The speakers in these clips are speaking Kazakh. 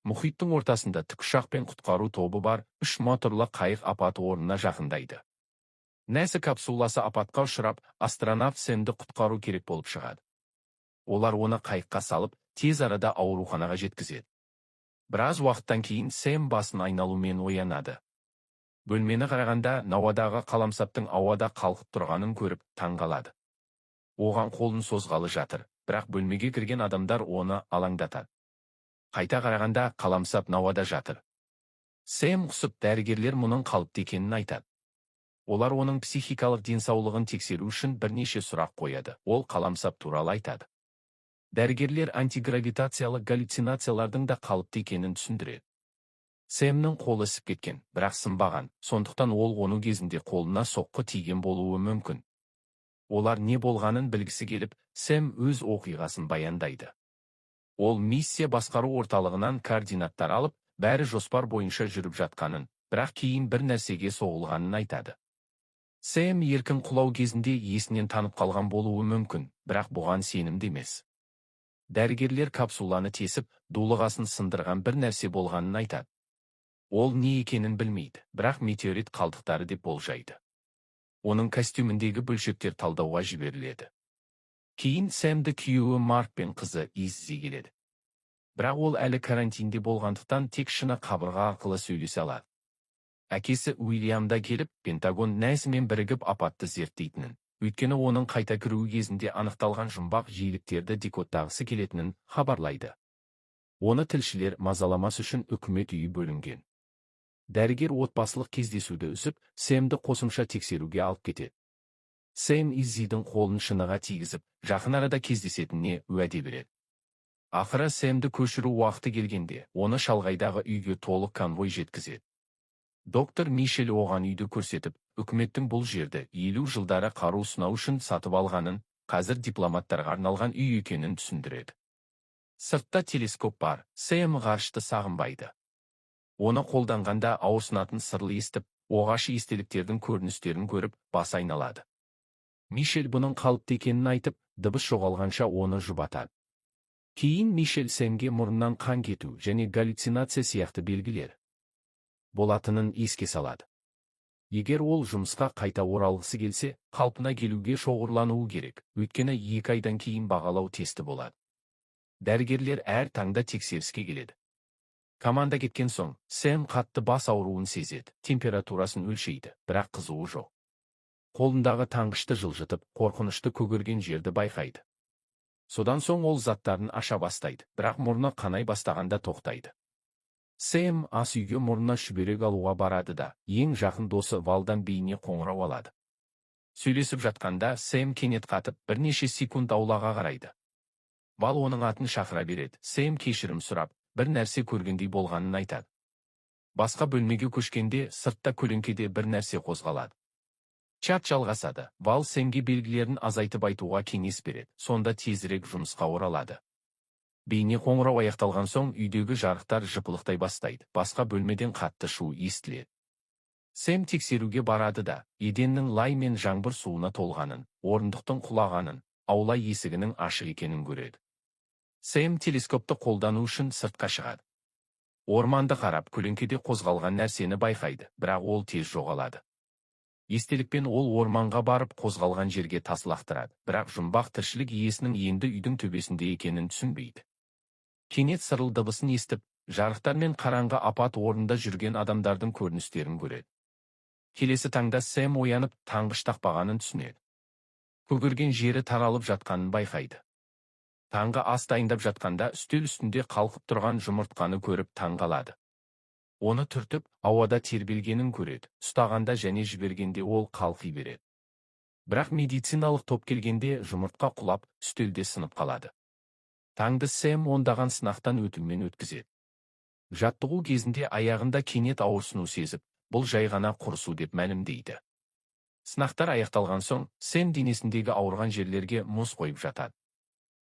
Мұхиттың ортасында тікұшақпен құтқару тобы бар 3 моторлы қайық апаты орнына жақындайды. NASA капсуласы апатқа ұшырап, астронавт Сэмді құтқару керек болып шығады. Олар оны қайыққа салып, тез арада ауруханаға жеткізеді. Біраз уақыттан кейін Сэм басын айналумен оянады. Бөлмені қарағанда науадағы қаламсаптың ауада қалқып тұрғанын көріп, таңғалады. Оған қолын созғалы жатыр, бірақ бөлмеге кірген адамдар оны алаңдатады. Қайта қарағанда қаламсап науада жатыр. Сэм құсып, дәрігерлер мұның қалыпты екенін айтады. Олар оның психикалық денсаулығын тексеру үшін бірнеше сұрақ қояды. Ол қаламсап туралы айтады. Дәрігерлер антигравитациялық галлюцинациялардың да қалыпты екенін түсіндіреді. Сэмнің қолы ісіп кеткен, бірақ сынбаған, сондықтан ол оны кезінде қолына соққы тиген болуы мүмкін. Олар не болғанын білгісі келіп, Сэм өз оқиғасын баяндайды. Ол миссия басқару орталығынан координаттар алып, бәрі жоспар бойынша жүріп жатқанын, бірақ кейін бір нәрсеге соғылғанын айтады. Сэм еркін құлау кезінде есінен танып қалған болуы мүмкін, бірақ бұған сенімді емес. Дәрігерлер капсуланы тесіп, дулығасын сындырған бір нәрсе болғанын айтады. Ол не екенін білмейді, бірақ метеорит қалдықтары деп болжайды. Оның костюміндегі бөлшектер талдауға жіберіледі. Кейін Сэмді күйеуі Марк пен қызы іздей келеді. Бірақ ол әлі карантинде болғандықтан тек шыны қабырға арқылы сөйлесе алады. Әкесі Уильям да келіп, Пентагон нәсімен бірігіп апатты зерттейтінін, өйткені оның қайта кіруі кезінде анықталған жұмбақ жиіліктерді декодтағысы келетінін хабарлайды. Оны тілшілер мазаламас үшін үкімет үйі бөлінген. Дәрігер отбасылық кездесуді үзіп, Сэмді қосымша тексеруге алып кетеді. Сэм Иззидің қолын шыныға тигізіп, жақын арада кездесетініне уәде береді. Ақыры Сэмді көшіру уақыты келгенде, оны шалғайдағы үйге толық конвой жеткізеді. Доктор Мишель оған үйді көрсетіп, үкіметтің бұл жерді 50 жылдары қару сынау үшін сатып алғанын, қазір дипломаттарға арналған үй екенін түсіндіреді. Сыртта телескоп бар, Сэм ғарышты сағынбайды. Оны қолданғанда ауырсынатын сырлы естіп, оғаш естеліктердің көріністерін көріп, бас айналады. Мишель бұның қалыпты екенін айтып, дыбыс жоғалғанша оны жұбатады. Кейін Мишель Сэмге мұрнынан қан кету және галлюцинация сияқты белгілер болатынын еске салады. Егер ол жұмысқа қайта оралғысы келсе, қалпына келуге шоғырлануы керек, өйткені 2 айдан кейін бағалау тесті болады. Дәрігерлер әр таңда тексеріске келеді. Команда кеткен соң, Сэм қатты бас ауруын сезеді, температурасын өлшейді, бірақ қызуы жоқ. Қолындағы таңғышты жылжытып, қорқынышты көгерген жерді байқайды. Содан соң ол заттарын аша бастайды, бірақ мұрны қанай бастағанда тоқтайды. Сэм ас үйге мұрнына шүберек алуға барады да, ең жақын досы Валдан бейне қоңырау алады. Сөйлесіп жатқанда Сэм кенет қатып, бірнеше секунд аулаға қарайды. Вал оның атын шақыра береді. Сэм кешірім сұрап, бір нәрсе көргендей болғанын айтады. Басқа бөлмеге көшкенде сыртта көлеңкеде бір нәрсе қозғалады. Чат жалғасады. Вал Сэмге белгілерін азайтып айтуға кеңес береді. Сонда тезірек жұмысқа оралады. Бейне қоңырау аяқталған соң үйдегі жарықтар жыпылықтай бастайды. Басқа бөлмеден қатты шу естіледі. Сэм тексеруге барады да, еденнің лай мен жаңбыр суына толғанын, орындықтың құлағанын, аула есігінің ашық екенін көреді. Сэм телескопты қолдану үшін сыртқа шығады. Орманды қарап, көлеңкеде қозғалған нәрсені байқайды, бірақ ол тез жоғалады. Естелікпен ол орманға барып қозғалған жерге тас лақтырады, бірақ жұмбақ тіршілік иесінің енді үйдің төбесінде екенін түсінбейді. Кенет сырыл дыбысын естіп, жарықтар мен қараңғы апат орнында жүрген адамдардың көріністерін көреді. Келесі таңда Сэм оянып, таңғыш тақпағанын түсінеді. Көгерген жері таралып жатқанын байқайды. Таңғы ас дайындап жатқанда үстел үстінде қалқып тұрған жұмыртқаны көріп таңғалады. Оны түртіп, ауада тербелгенін көреді. Ұстағанда және жібергенде ол қалқи береді. Бірақ медициналық топ келгенде жұмыртқа құлап, үстелде сынып қалады. Таңды Сэм ондаған сынақтан өтумен өткізеді. Жаттығу кезінде аяғында кенет ауырсыну сезіп, бұл жай ғана құрысу деп мәлімдейді. Сынақтар аяқталған соң, Сэм денесіндегі ауырған жерлерге мұз қойып жатады.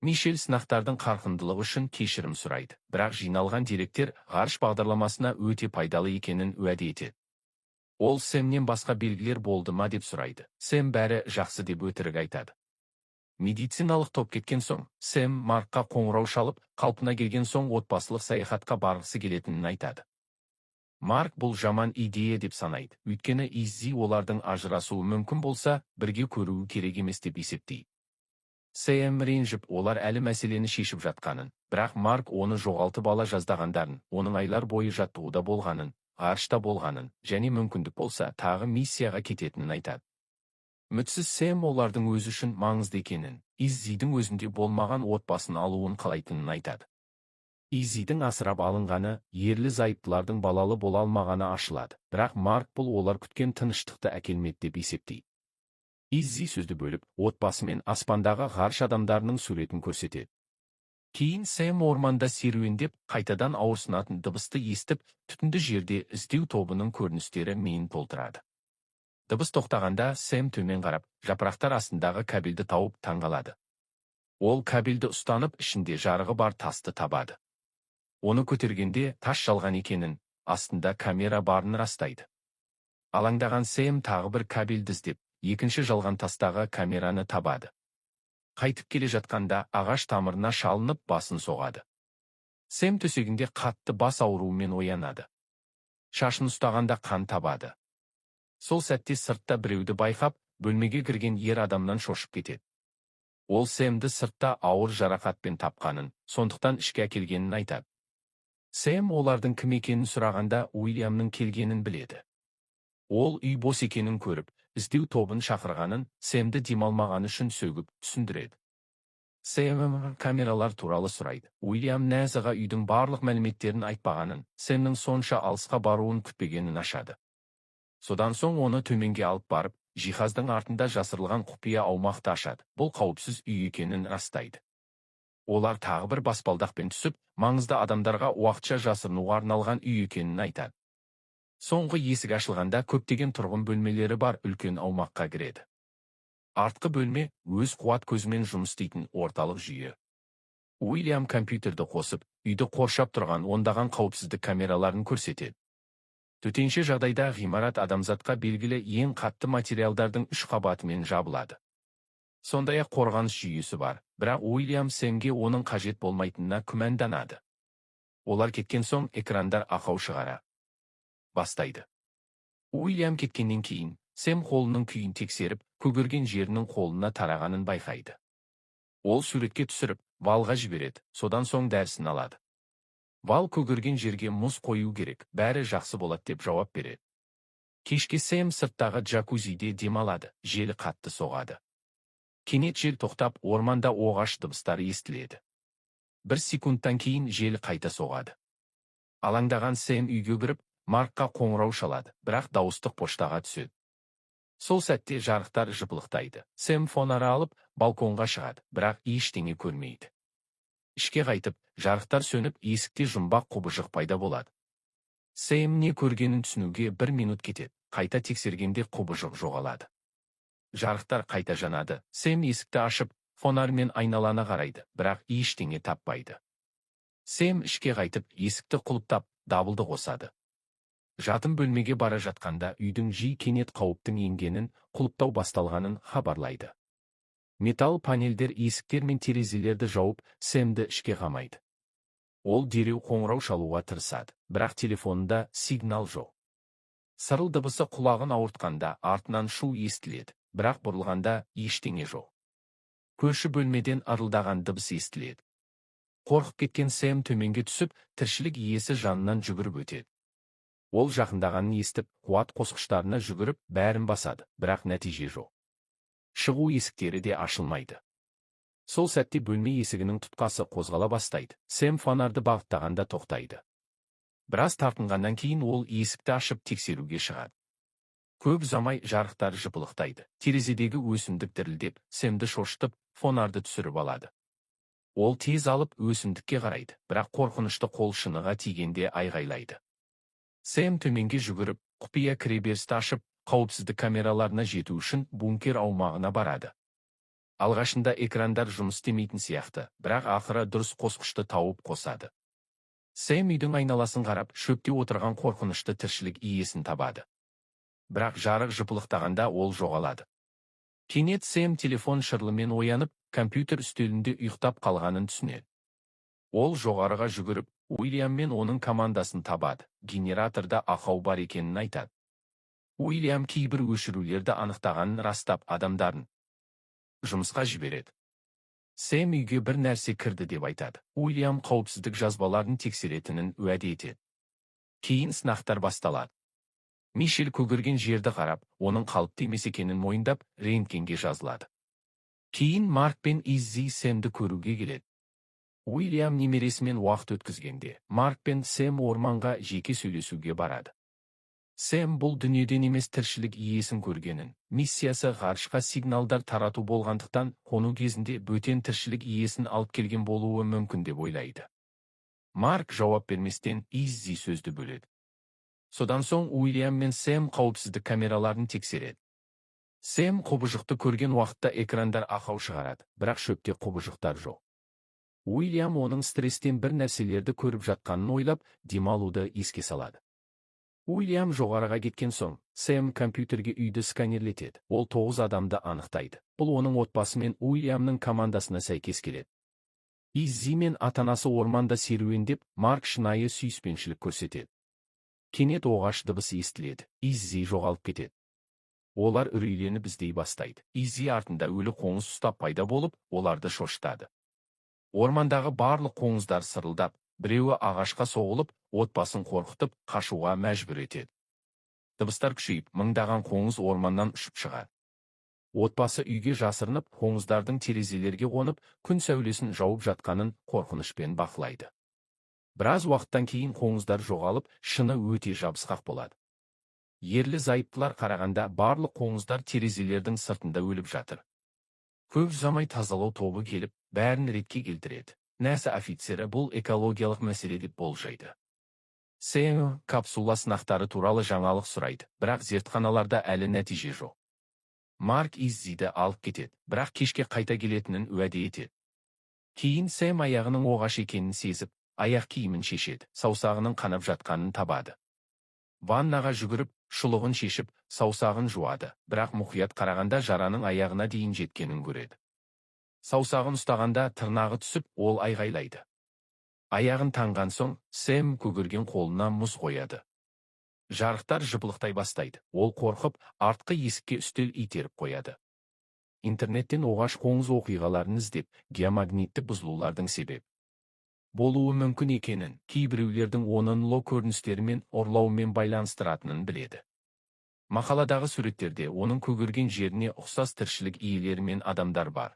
Мишель сынақтардың қарқындылығы үшін кешірім сұрайды, бірақ жиналған деректер ғарыш бағдарламасына өте пайдалы екенін уәде етеді. Ол Сэмнен басқа белгілер болды ма деп сұрайды. Сэм бәрі жақсы деп өтірік айтады. Медициналық топ кеткен соң, Сэм Маркқа қоңырау шалып, қалпына келген соң отбасылық саяхатқа барғысы келетінін айтады. Марк бұл жаман идея деп санайды, өйткені Иззи олардың ажырасуы мүмкін болса, бірге көруі керек емес деп есептейді. Сэм ренжіп, олар әлі мәселені шешіп жатқанын, бірақ Марк оны жоғалтып ала жаздағандарын, оның айлар бойы жаттығуда болғанын, ғарышта болғанын, және мүмкіндік болса, тағы миссияға кететінін айтады. Үмітсіз Сэм олардың өзі үшін маңызды екенін, Иззидің өзінде болмаған отбасын алуын қалайтынын айтады. Иззидің асырап алынғаны, ерлі зайыптылардың балалы бола алмағаны ашылады, бірақ Марк бұл олар күткен тыныштықты әкелмеді деп есептейді. Иззи сөзді бөліп, отбасы мен аспандағы ғарыш адамдарының суретін көрсетеді. Кейін Сэм орманда серуендеп, қайтадан ауырсынатын дыбысты естіп, түтінді жерде іздеу тобының көріністері миын толтырады. Дыбыс тоқтағанда Сэм төмен қарап, жапырақтар астындағы кабельді тауып таңғалады. Ол кабельді ұстанып, ішінде жарығы бар тасты табады. Оны көтергенде тас жалған екенін, астында камера барын растайды. Алаңдаған Сэм тағы бір кабельді іздеп, екінші жалған тастағы камераны табады. Қайтып келе жатқанда ағаш тамырына шалынып басын соғады. Сэм төсегінде қатты бас ауруымен оянады. Шашын ұстағанда қан табады. Сол сәтте сыртта біреуді байқап, бөлмеге кірген ер адамнан шошып кетеді. Ол Сэмді сыртта ауыр жарақатпен тапқанын, сондықтан ішке әкелгенін айтады. Сэм олардың кім екенін сұрағанда Уильямның келгенін біледі. Ол үй бос екенін көріп, іздеу тобын шақырғанын, Сэмді демалмағаны үшін сөгіп түсіндіреді. Сэм камералар туралы сұрайды. Уильям нәзіға үйдің барлық мәліметтерін айтпағанын, Сэмнің сонша алысқа баруын күтпегенін ашады. Содан соң оны төменге алып барып, жиһаздың артында жасырылған құпия аумақты ашады. Бұл қауіпсіз үй екенін растайды. Олар тағы бір баспалдақпен түсіп, маңызды адамдарға уақытша жасырынуға арналған үй екенін айтады. Соңғы есік ашылғанда көптеген тұрғын бөлмелері бар үлкен аумаққа кіреді. Артқы бөлме өз қуат көзімен жұмыс істейтін орталық жүйе. Уильям компьютерді қосып, үйді қоршап тұрған ондаған қауіпсіздік камераларын көрсетеді. Төтенше жағдайда ғимарат адамзатқа белгілі ең қатты материалдардың 3 қабатымен жабылады. Сондай-ақ қорғаныс жүйесі бар, бірақ Уильям Сэмге оның қажет болмайтынына күмәнданады. Олар кеткен соң экрандар ақау шығара бастайды. Уильям кеткеннен кейін, Сэм қолының күйін тексеріп, көгерген жерінің қолына тарағанын байқайды. Ол суретке түсіріп, Валға жібереді, содан соң дәрісін алады. Вал көгерген жерге мұз қою керек, бәрі жақсы болады деп жауап береді. Кешке Сэм сырттағы джакузиде демалады, желі қатты соғады. Кенет жел тоқтап, орманда оғаш дыбыстары естіледі. Бір секундтан кейін жел қайта соғады. Алаңдаған Сэм үйге кіріп, Маркқа қоңырау шалады, бірақ дауыстық поштаға түседі. Сол сәтте жарықтар жыпылықтайды. Сэм фонары алып, балконға шығады, бірақ ештеңе көрмейді. Ішке қайтып, жарықтар сөніп, есікте жұмбақ құбыжық пайда болады. Сэм не көргенін түсінуге 1 минут кетеді. Қайта тексергенде құбыжық жоғалады. Жарықтар қайта жанады. Сэм есікті ашып, фонармен айналаны қарайды, бірақ ештеңе таппайды. Сэм ішке қайтып, есікті құлыптап, дабылды қосады. Жатын бөлмеге бара жатқанда үйдің жиі кенет қауіптің енгенін, құлыптау басталғанын хабарлайды. Металл панельдер есіктер мен терезелерді жауып, Сэмді ішке қамайды. Ол дереу қоңырау шалуға тырысады, бірақ телефонында сигнал жоқ. Сырыл дыбысы құлағын ауыртқанда артынан шу естіледі, бірақ бұрылғанда ештеңе жоқ. Көрші бөлмеден ырылдаған дыбыс естіледі. Қорқып кеткен Сэм төменге түсіп, тіршілік иесі жанынан жүгіріп өтеді. Ол жақындағанын естіп, қуат қосқыштарына жүгіріп, бәрін басады, бірақ нәтиже жоқ. Шығу есіктері де ашылмайды. Сол сәтте бөлме есігінің тұтқасы қозғала бастайды. Сэм фонарды бағыттағанда тоқтайды. Біраз тартынғаннан кейін ол есікті ашып тексеруге шығады. Көп ұзамай жарықтар жыпылықтайды. Терезедегі өсімдік дірілдеп, Сэмді шошытып, фонарды түсіріп алады. Ол тез алып өсімдікке қарайды, бірақ қорқынышты қол шыныға тигенде айғайлайды. Сэм төменге жүгіріп, құпия кіреберісті ашып, қауіпсіздік камераларына жету үшін бункер аумағына барады. Алғашында экрандар жұмыс істемейтін сияқты, бірақ ақыры дұрыс қосқышты тауып қосады. Сэм үйдің айналасын қарап, шөпте отырған қорқынышты тіршілік иесін табады. Бірақ жарық жыпылықтағанда ол жоғалады. Кенет Сэм телефон шырылымен оянып, компьютер үстелінде ұйықтап қалғанын түсінеді. Ол жоғарыға жүгіріп, Уильям мен оның командасын табады, генераторда ақау бар екенін айтады. Уильям кейбір өшірулерді анықтағанын растап, адамдарын жұмысқа жібереді. Сэм үйге бір нәрсе кірді деп айтады. Уильям қауіпсіздік жазбаларын тексеретінін уәде етеді. Кейін сынақтар басталады. Мишель көгерген жерді қарап, оның қалыпты емес екенін мойындап, рентгенге жазылады. Кейін Марк пен Иззи Сэмді көруге келеді. Уильям немересімен уақыт өткізгенде, Марк пен Сэм орманға жеке сөйлесуге барады. Сэм бұл дүниеден емес тіршілік иесін көргенін, миссиясы ғарышқа сигналдар тарату болғандықтан, қону кезінде бөтен тіршілік иесін алып келген болуы мүмкін деп ойлайды. Марк жауап берместен Иззи сөзді бөледі. Содан соң Уильям мен Сэм қауіпсіздік камераларын тексереді. Сэм құбыжықты көрген уақытта экрандар ақау шығарады, бірақ шөпте құбыжықтар жоқ. Уильям оның стресстен бір нәрселерді көріп жатқанын ойлап, демалуды еске салады. Уильям жоғарыға кеткен соң, Сэм компьютерге үйді сканерлетеді. Ол 9 адамды анықтайды. Бұл оның отбасы мен Уильямның командасына сәйкес келеді. Иззи мен ата-анасы орманда серуендеп, Марк шынайы сүйіспеншілік көрсетеді. Кенет оғаш дыбысы естіледі. Иззи жоғалып кетеді. Олар үрейленіп іздей бастайды. Иззи артында өлі қоңыз ұстап пайда болып, оларды шошытады. Ормандағы барлық қоңыздар сырылдап, біреуі ағашқа соғылып, отбасын қорқытып, қашуға мәжбүр етеді. Дыбыстар күшейіп, мыңдаған қоңыз орманнан ұшып шығады. Отбасы үйге жасырынып, қоңыздардың терезелерге қонып, күн сәулесін жауып жатқанын қорқынышпен бақылайды. Біраз уақыттан кейін қоңыздар жоғалып, шыны өте жабысқақ болады. Ерлі-зайыптылар қарағанда барлық қоңыздар терезелердің сыртында өліп жатыр. Көп ұзамай тазалау тобы келіп, бәрін ретке келтіреді. НАСА офицері бұл экологиялық мәселе деп болжайды. Сэм капсула сынақтары туралы жаңалық сұрайды, бірақ зертханаларда әлі нәтиже жоқ. Марк Иззиді алып кетеді, бірақ кешке қайта келетінін уәде етеді. Кейін Сэм аяғының оғаш екенін сезіп, аяқ киімін шешеді, саусағының қанап жатқанын табады. Ваннаға жүгіріп, шұлығын шешіп, саусағын жуады, бірақ мұқият қарағанда жараның аяғына дейін жеткенін көреді. Саусағын ұстағанда тырнағы түсіп, ол айғайлайды. Аяғын таңған соң, Сэм көгерген қолына мұз қояды. Жарықтар жыпылықтай бастайды. Ол қорқып, артқы есікке үстел итеріп қояды. Интернеттен оғаш қоңыз оқиғаларын іздеп, геомагниттік бұзылулардың себеп болуы мүмкін екенін, кейбіреулердің оның ло көріністерімен ұрлаумен байланыстыратынын біледі. Мақаладағы суреттерде оның көгерген жеріне ұқсас тіршілік иелері мен адамдар бар.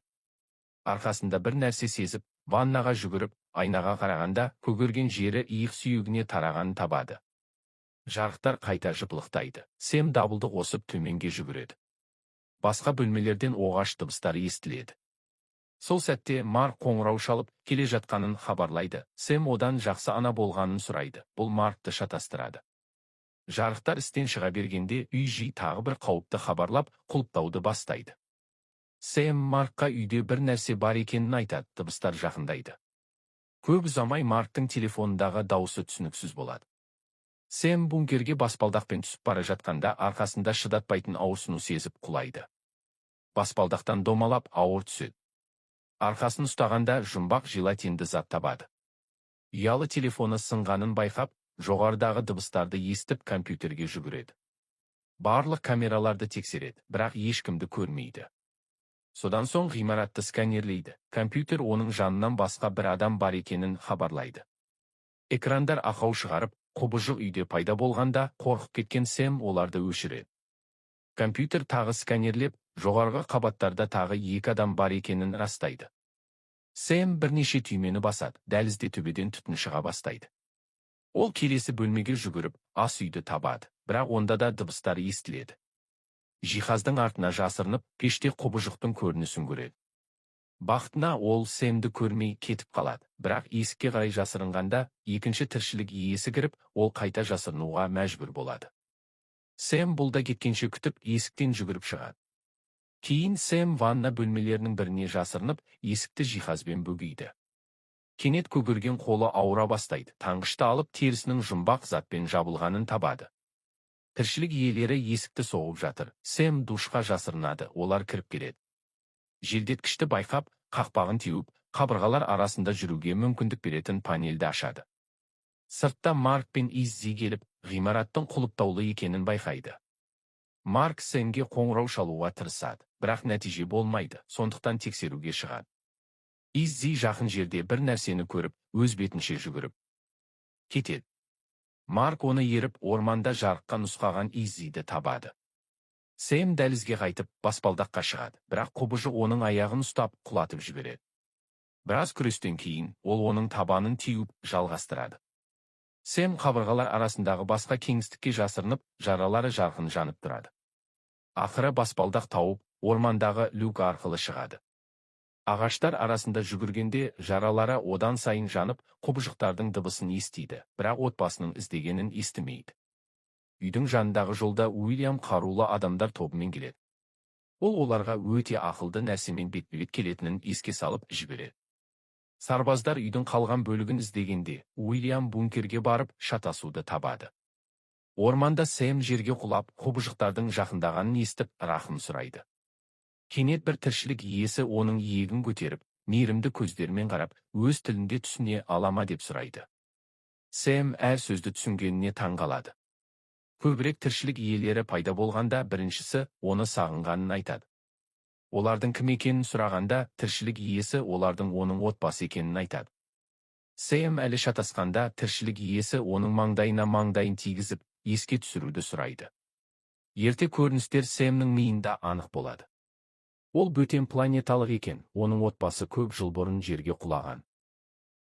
Арқасында бір нәрсе сезіп, ваннаға жүгіріп, айнаға қарағанда көгерген жері иық сүйегіне тарағанын табады. Жарықтар қайта жыпылықтайды. Сэм дабылды қосып төменге жүгіреді. Басқа бөлмелерден оғаш дыбыстары естіледі. Сол сәтте Марк қоңырау шалып, келе жатқанын хабарлайды. Сэм одан жақсы ана болғанын сұрайды. Бұл Маркты шатастырады. Жарықтар істен шыға бергенде үй тағы бір қауіпті хабарлап, құлыптауды бастайды. Сэм Маркқа үйде бір нәрсе бар екенін айтады, дыбыстар жақындайды. Көп ұзамай Марктың телефонындағы дауысы түсініксіз болады. Сэм бункерге баспалдақпен түсіп бара жатқанда арқасында шыдатпайтын ауырсыну сезіп құлайды. Баспалдақтан домалап ауыр түседі. Арқасын ұстағанда жұмбақ желатинді зат табады. Ұялы телефоны сынғанын байқап, жоғарыдағы дыбыстарды естіп компьютерге жүгіреді. Барлық камераларды тексереді, бірақ ешкімді көрмейді. Содан соң ғимаратты сканерлейді. Компьютер оның жанынан басқа бір адам бар екенін хабарлайды. Экрандар ақау шығарып, құбыжық үйде пайда болғанда, қорқып кеткен Сэм оларды өшіреді. Компьютер тағы сканерлеп, жоғарғы қабаттарда тағы 2 адам бар екенін растайды. Сэм бірнеше түймені басады, дәлізде төбеден түтін шыға бастайды. Ол келесі бөлмеге жүгіріп, ас үйді табады, бірақ онда да дыбыстар естіледі. Жиһаздың артына жасырынып, пеште құбыжықтың көрінісін көреді. Бақытына ол Сэмді көрмей кетіп қалады, бірақ есікке қарай жасырынғанда, екінші тіршілік иесі кіріп, ол қайта жасырынуға мәжбүр болады. Сэм бұлда кеткенше күтіп, есіктен жүгіріп шығады. Кейін Сэм ванна бөлмелерінің біріне жасырынып, есікті жиһазбен бөгейді. Кенет көгерген қолы ауыра бастайды, таңғышты алып терісінің жұмбақ затпен жабылғанын табады. Тіршілік иелері есікті соғып жатыр. Сэм душқа жасырынады, олар кіріп келеді. Желдеткішті байқап, қақпағын теуіп, қабырғалар арасында жүруге мүмкіндік беретін панельді ашады. Сыртта Марк пен Иззи келіп, ғимараттың құлыптаулы екенін байқайды. Марк Сэмге қоңырау шалуға тырысады, бірақ нәтиже болмайды, сондықтан тексеруге шығады. Иззи жақын жерде бір нәрсені көріп, өз бетінше жүгіріп кетеді. Марк оны еріп, орманда жарыққа нұсқаған Иззиді табады. Сэм дәлізге қайтып, баспалдаққа шығады, бірақ қобыжы оның аяғын ұстап, құлатып жібереді. Біраз күрестен кейін, ол оның табанын теуіп, жалғастырады. Сэм қабырғалар арасындағы басқа кеңістікке жасырынып, жаралары жарқын жанып тұрады. Ақыры баспалдақ тауып, ормандағы люк арқылы шығады. Ағаштар арасында жүгіргенде жаралары одан сайын жанып, қобыжықтардың дыбысын естиді, бірақ отбасының іздегенін естімейді. Үйдің жанындағы жолда Уильям қарулы адамдар тобымен келеді. Ол оларға өте ақылды нәрсемен бетпе-бет келетінін еске салып жібереді. Сарбаздар үйдің қалған бөлігін іздегенде, Уильям бункерге барып шатасуды табады. Орманда Сэм жерге құлап, қобыжықтардың жақындағанын естіп, рахым сұрайды. Кенет бір тіршілік иесі оның иегін көтеріп, мейірімді көздермен қарап, өз тілінде түсіне алама деп сұрайды. Сэм әр сөзді түсінгеніне таң қалады. Көбірек тіршілік иелері пайда болғанда біріншісі оны сағынғанын айтады. Олардың кім екенін сұрағанда, тіршілік иесі олардың оның отбасы екенін айтады. Сэм әлі шатасқанда, тіршілік иесі оның маңдайын тигізіп, еске түсіруді сұрайды. Ерте көріністер Сэмнің миында анық болады. Ол бөтен планеталық екен, оның отбасы көп жыл бұрын жерге құлаған.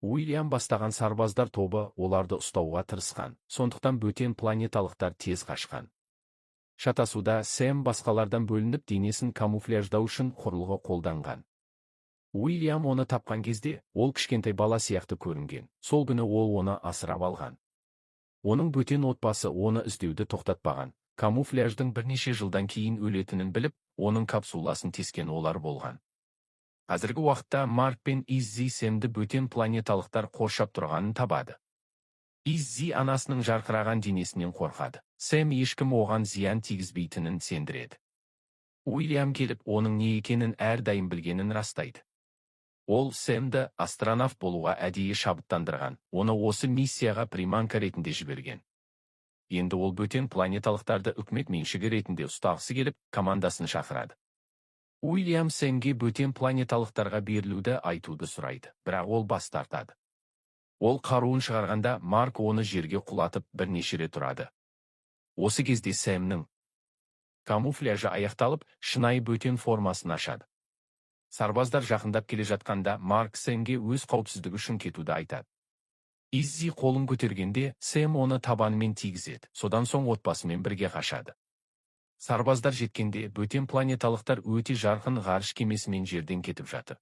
Уильям бастаған сарбаздар тобы оларды ұстауға тырысқан, сондықтан бөтен планеталықтар тез қашқан. Шатасуда Сэм басқалардан бөлініп денесін камуфляждау үшін құрылғы қолданған. Уильям оны тапқан кезде, ол кішкентай бала сияқты көрінген, сол күні ол оны асырап алған. Оның бөтен отбасы оны іздеуді тоқтатпаған, камуфляждың бірнеше жылдан кейін өлетінін біліп, оның капсуласын тескен олар болған. Қазіргі уақытта Марк пен Иззи Сэмді бөтен планеталықтар қоршап тұрғанын табады. Иззи анасының жарқыраған денесінен қорқады. Сэм ешкім оған зиян тигізбейтінін сендіреді. Уильям келіп, оның не екенін әрдайым білгенін растайды. Ол Сэмді астронавт болуға әдейі шабыттандырған, оны осы миссияға приманка ретінде жіберген. Енді ол бөтен планеталықтарды үкімет меншігі ретінде ұстағысы келіп, командасын шақырады. Уильям Сэмге бөтен планеталықтарға берілуді айтуды сұрайды, бірақ ол бас тартады. Ол қаруын шығарғанда, Марк оны жерге құлатып бірнеше рет тұрады. Осы кезде Сэмнің камуфляжы аяқталып, шынайы бөтен формасын ашады. Сарбаздар жақындап келе жатқанда, Марк Сэмге өз қауіпсіздігі үшін кетуді айтады. Иззи қолын көтергенде, Сэм оны табанымен тигізеді, содан соң отбасымен бірге қашады. Сарбаздар жеткенде, бөтен планеталықтар өте жарқын ғарыш кемесімен жерден кетіп жатыр.